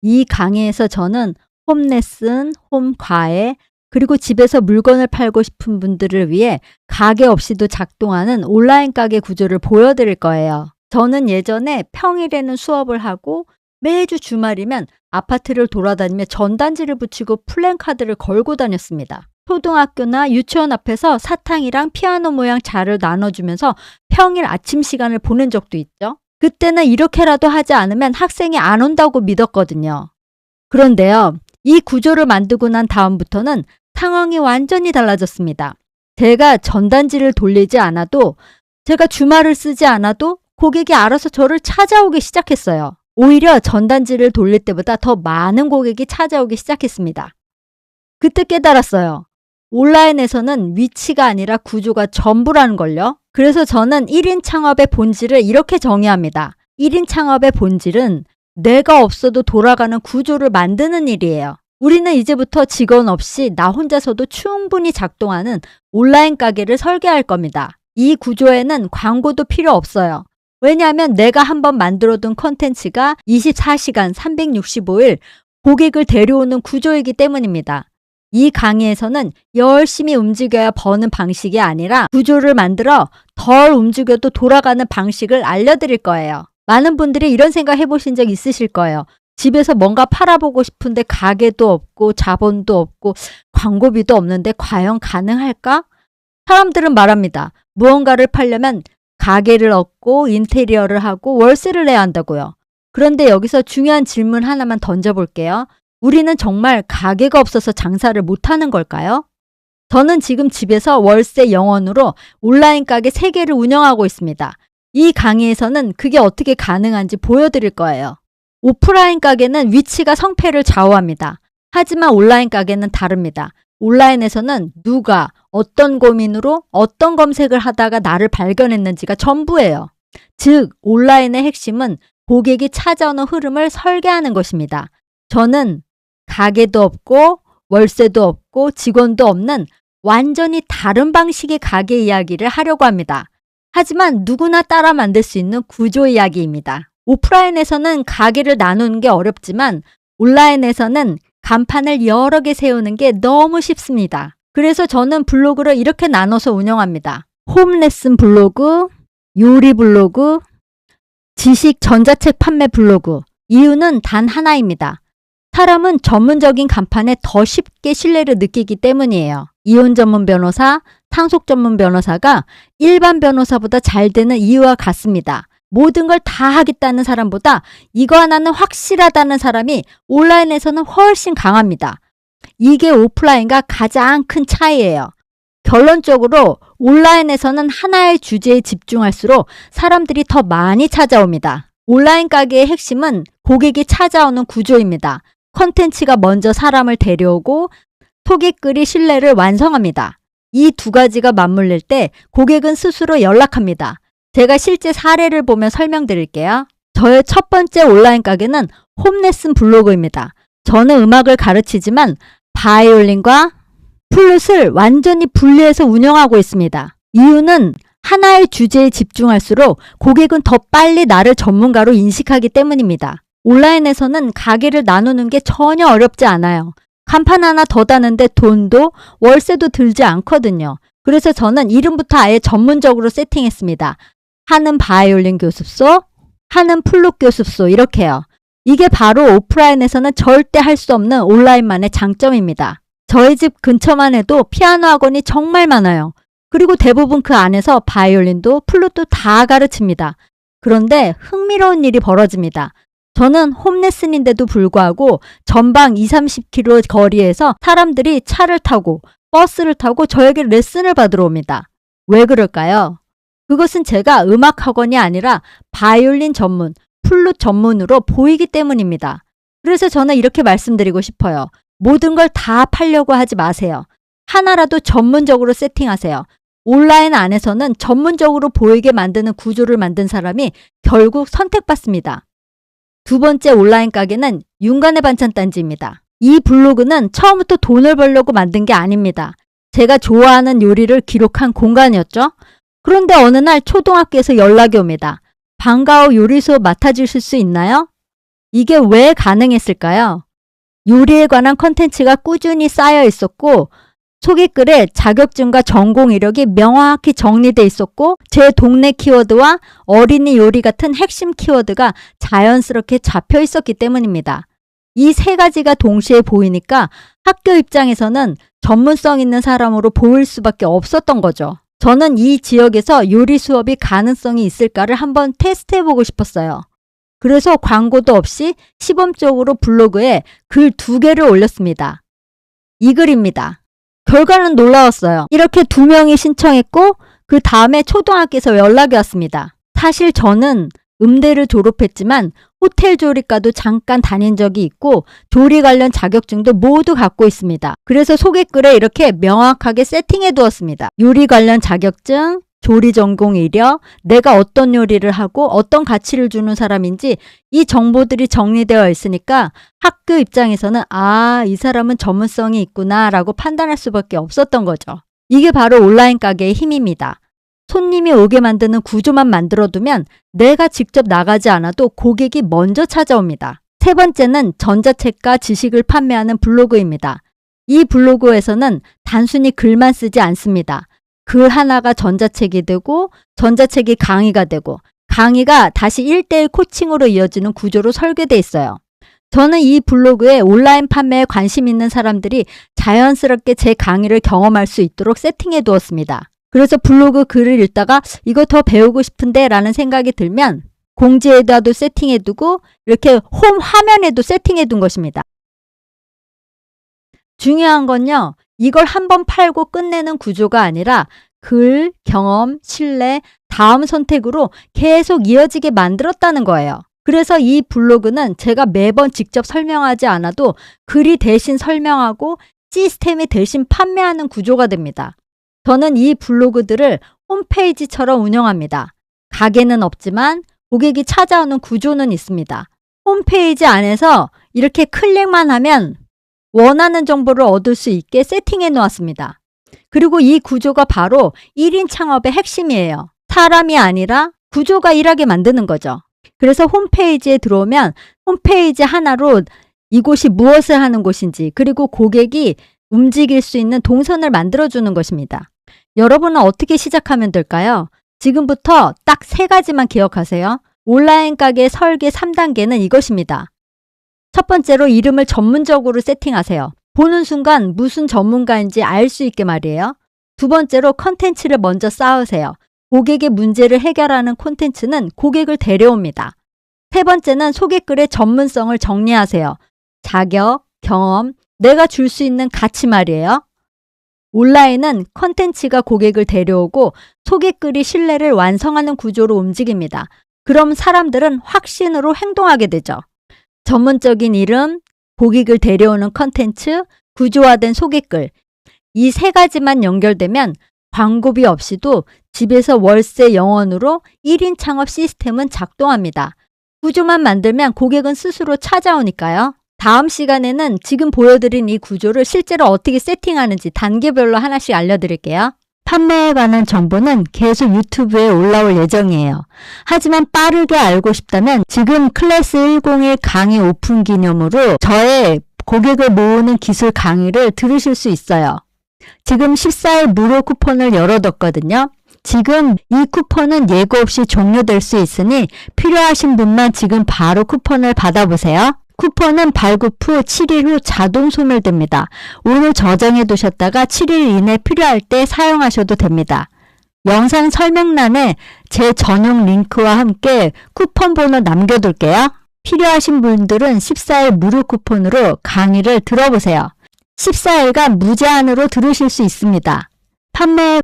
이 강의에서 저는 홈레슨, 홈과외, 그리고 집에서 물건을 팔고 싶은 분들을 위해 가게 없이도 작동하는 온라인 가게 구조를 보여드릴 거예요. 저는 예전에 평일에는 수업을 하고 매주 주말이면 아파트를 돌아다니며 전단지를 붙이고 플랜카드를 걸고 다녔습니다. 초등학교나 유치원 앞에서 사탕이랑 피아노 모양 자를 나눠주면서 평일 아침 시간을 보낸 적도 있죠. 그때는 이렇게라도 하지 않으면 학생이 안 온다고 믿었거든요. 그런데요, 이 구조를 만들고 난 다음부터는 상황이 완전히 달라졌습니다. 제가 전단지를 돌리지 않아도, 제가 주말을 쓰지 않아도 고객이 알아서 저를 찾아오기 시작했어요. 오히려 전단지를 돌릴 때보다 더 많은 고객이 찾아오기 시작했습니다. 그때 깨달았어요. 온라인에서는 위치가 아니라 구조가 전부라는 걸요. 그래서 저는 1인 창업의 본질을 이렇게 정의합니다. 1인 창업의 본질은 내가 없어도 돌아가는 구조를 만드는 일이에요. 우리는 이제부터 직원 없이 나 혼자서도 충분히 작동하는 온라인 가게를 설계할 겁니다. 이 구조에는 광고도 필요 없어요. 왜냐하면 내가 한번 만들어둔 컨텐츠가 24시간 365일 고객을 데려오는 구조이기 때문입니다. 이 강의에서는 열심히 움직여야 버는 방식이 아니라 구조를 만들어 덜 움직여도 돌아가는 방식을 알려드릴 거예요. 많은 분들이 이런 생각 해보신 적 있으실 거예요. 집에서 뭔가 팔아보고 싶은데 가게도 없고 자본도 없고 광고비도 없는데 과연 가능할까? 사람들은 말합니다. 무언가를 팔려면 가게를 얻고 인테리어를 하고 월세를 내야 한다고요. 그런데 여기서 중요한 질문 하나만 던져볼게요. 우리는 정말 가게가 없어서 장사를 못하는 걸까요? 저는 지금 집에서 월세 0원으로 온라인 가게 3개를 운영하고 있습니다. 이 강의에서는 그게 어떻게 가능한지 보여드릴 거예요. 오프라인 가게는 위치가 성패를 좌우합니다. 하지만 온라인 가게는 다릅니다. 온라인에서는 누가 어떤 고민으로 어떤 검색을 하다가 나를 발견했는지가 전부예요. 즉, 온라인의 핵심은 고객이 찾아오는 흐름을 설계하는 것입니다. 저는 가게도 없고 월세도 없고 직원도 없는 완전히 다른 방식의 가게 이야기를 하려고 합니다. 하지만 누구나 따라 만들 수 있는 구조 이야기입니다. 오프라인에서는 가게를 나누는 게 어렵지만 온라인에서는 간판을 여러 개 세우는 게 너무 쉽습니다. 그래서 저는 블로그를 이렇게 나눠서 운영합니다. 홈레슨 블로그, 요리 블로그, 지식 전자책 판매 블로그. 이유는 단 하나입니다. 사람은 전문적인 간판에 더 쉽게 신뢰를 느끼기 때문이에요. 이혼 전문 변호사, 상속 전문 변호사가 일반 변호사보다 잘 되는 이유와 같습니다. 모든 걸 다 하겠다는 사람보다 이거 하나는 확실하다는 사람이 온라인에서는 훨씬 강합니다. 이게 오프라인과 가장 큰 차이예요. 결론적으로 온라인에서는 하나의 주제에 집중할수록 사람들이 더 많이 찾아옵니다. 온라인 가게의 핵심은 고객이 찾아오는 구조입니다. 컨텐츠가 먼저 사람을 데려오고 소개글이 신뢰를 완성합니다. 이 두 가지가 맞물릴 때 고객은 스스로 연락합니다. 제가 실제 사례를 보며 설명드릴게요. 저의 첫 번째 온라인 가게는 홈레슨 블로그입니다. 저는 음악을 가르치지만 바이올린과 플룻을 완전히 분리해서 운영하고 있습니다. 이유는 하나의 주제에 집중할수록 고객은 더 빨리 나를 전문가로 인식하기 때문입니다. 온라인에서는 가게를 나누는 게 전혀 어렵지 않아요. 간판 하나 더 다는데 돈도 월세도 들지 않거든요. 그래서 저는 이름부터 아예 전문적으로 세팅했습니다. 하는 바이올린 교습소, 하는 플룻 교습소 이렇게요. 이게 바로 오프라인에서는 절대 할 수 없는 온라인만의 장점입니다. 저희 집 근처만 해도 피아노 학원이 정말 많아요. 그리고 대부분 그 안에서 바이올린도 플룻도 다 가르칩니다. 그런데 흥미로운 일이 벌어집니다. 저는 홈레슨인데도 불구하고 전방 20-30km 거리에서 사람들이 차를 타고 버스를 타고 저에게 레슨을 받으러 옵니다. 왜 그럴까요? 그것은 제가 음악 학원이 아니라 바이올린 전문, 플룻 전문으로 보이기 때문입니다. 그래서 저는 이렇게 말씀드리고 싶어요. 모든 걸 다 팔려고 하지 마세요. 하나라도 전문적으로 세팅하세요. 온라인 안에서는 전문적으로 보이게 만드는 구조를 만든 사람이 결국 선택받습니다. 두 번째 온라인 가게는 윤간의 반찬단지입니다. 이 블로그는 처음부터 돈을 벌려고 만든 게 아닙니다. 제가 좋아하는 요리를 기록한 공간이었죠. 그런데 어느 날 초등학교에서 연락이 옵니다. 방과후 요리 수업 맡아주실 수 있나요? 이게 왜 가능했을까요? 요리에 관한 컨텐츠가 꾸준히 쌓여 있었고 소개글에 자격증과 전공 이력이 명확히 정리돼 있었고 제 동네 키워드와 어린이 요리 같은 핵심 키워드가 자연스럽게 잡혀 있었기 때문입니다. 이 세 가지가 동시에 보이니까 학교 입장에서는 전문성 있는 사람으로 보일 수밖에 없었던 거죠. 저는 이 지역에서 요리 수업이 가능성이 있을까를 한번 테스트해보고 싶었어요. 그래서 광고도 없이 시범적으로 블로그에 글 2개를 올렸습니다. 이 글입니다. 결과는 놀라웠어요. 이렇게 2명이 신청했고 그 다음에 초등학교에서 연락이 왔습니다. 사실 저는 음대를 졸업했지만 호텔 조리과도 잠깐 다닌 적이 있고 조리 관련 자격증도 모두 갖고 있습니다. 그래서 소개글에 이렇게 명확하게 세팅해 두었습니다. 요리 관련 자격증, 조리 전공 이력, 내가 어떤 요리를 하고 어떤 가치를 주는 사람인지 이 정보들이 정리되어 있으니까 학교 입장에서는 이 사람은 전문성이 있구나 라고 판단할 수밖에 없었던 거죠. 이게 바로 온라인 가게의 힘입니다. 손님이 오게 만드는 구조만 만들어두면 내가 직접 나가지 않아도 고객이 먼저 찾아옵니다. 세 번째는 전자책과 지식을 판매하는 블로그입니다. 이 블로그에서는 단순히 글만 쓰지 않습니다. 글 하나가 전자책이 되고 전자책이 강의가 되고 강의가 다시 1:1 코칭으로 이어지는 구조로 설계되어 있어요. 저는 이 블로그에 온라인 판매에 관심 있는 사람들이 자연스럽게 제 강의를 경험할 수 있도록 세팅해 두었습니다. 그래서 블로그 글을 읽다가 이거 더 배우고 싶은데 라는 생각이 들면 공지에다도 세팅해 두고 이렇게 홈 화면에도 세팅해 둔 것입니다. 중요한 건요. 이걸 한번 팔고 끝내는 구조가 아니라 글, 경험, 신뢰, 다음 선택으로 계속 이어지게 만들었다는 거예요. 그래서 이 블로그는 제가 매번 직접 설명하지 않아도 글이 대신 설명하고 시스템이 대신 판매하는 구조가 됩니다. 저는 이 블로그들을 홈페이지처럼 운영합니다. 가게는 없지만 고객이 찾아오는 구조는 있습니다. 홈페이지 안에서 이렇게 클릭만 하면 원하는 정보를 얻을 수 있게 세팅해 놓았습니다. 그리고 이 구조가 바로 1인 창업의 핵심이에요. 사람이 아니라 구조가 일하게 만드는 거죠. 그래서 홈페이지에 들어오면 홈페이지 하나로 이곳이 무엇을 하는 곳인지 그리고 고객이 움직일 수 있는 동선을 만들어주는 것입니다. 여러분은 어떻게 시작하면 될까요? 지금부터 딱 3가지만 기억하세요. 온라인 가게 설계 3단계는 이것입니다. 첫 번째로 이름을 전문적으로 세팅하세요. 보는 순간 무슨 전문가인지 알 수 있게 말이에요. 두 번째로 컨텐츠를 먼저 쌓으세요. 고객의 문제를 해결하는 콘텐츠는 고객을 데려옵니다. 세 번째는 소개글의 전문성을 정리하세요. 자격, 경험, 내가 줄 수 있는 가치 말이에요. 온라인은 컨텐츠가 고객을 데려오고 소개글이 신뢰를 완성하는 구조로 움직입니다. 그럼 사람들은 확신으로 행동하게 되죠. 전문적인 이름, 고객을 데려오는 컨텐츠, 구조화된 소개글 이 3가지만 연결되면 광고비 없이도 집에서 월세 영원으로 1인 창업 시스템은 작동합니다. 구조만 만들면 고객은 스스로 찾아오니까요. 다음 시간에는 지금 보여드린 이 구조를 실제로 어떻게 세팅하는지 단계별로 하나씩 알려드릴게요. 판매에 관한 정보는 계속 유튜브에 올라올 예정이에요. 하지만 빠르게 알고 싶다면 지금 클래스 101 강의 오픈 기념으로 저의 고객을 모으는 기술 강의를 들으실 수 있어요. 지금 14일 무료 쿠폰을 열어뒀거든요. 지금 이 쿠폰은 예고 없이 종료될 수 있으니 필요하신 분만 지금 바로 쿠폰을 받아보세요. 쿠폰은 발급 후 7일 후 자동 소멸됩니다. 오늘 저장해 두셨다가 7일 이내 필요할 때 사용하셔도 됩니다. 영상 설명란에 제 전용 링크와 함께 쿠폰 번호 남겨둘게요. 필요하신 분들은 14일 무료 쿠폰으로 강의를 들어보세요. 14일간 무제한으로 들으실 수 있습니다. 판매